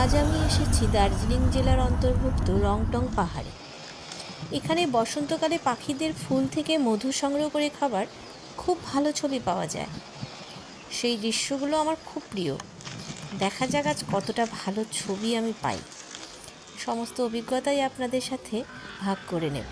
আজ আমি এসেছি দার্জিলিং জেলার অন্তর্ভুক্ত রংটং পাহাড়ে। এখানে বসন্তকালে পাখিদের ফুল থেকে মধু সংগ্রহ করে খাবার খুব ভালো ছবি পাওয়া যায়। সেই দৃশ্যগুলো আমার খুব প্রিয়। দেখা যাক আজ কতটা ভালো ছবি আমি পাই। সমস্ত অভিজ্ঞতাই আপনাদের সাথে ভাগ করে নেব।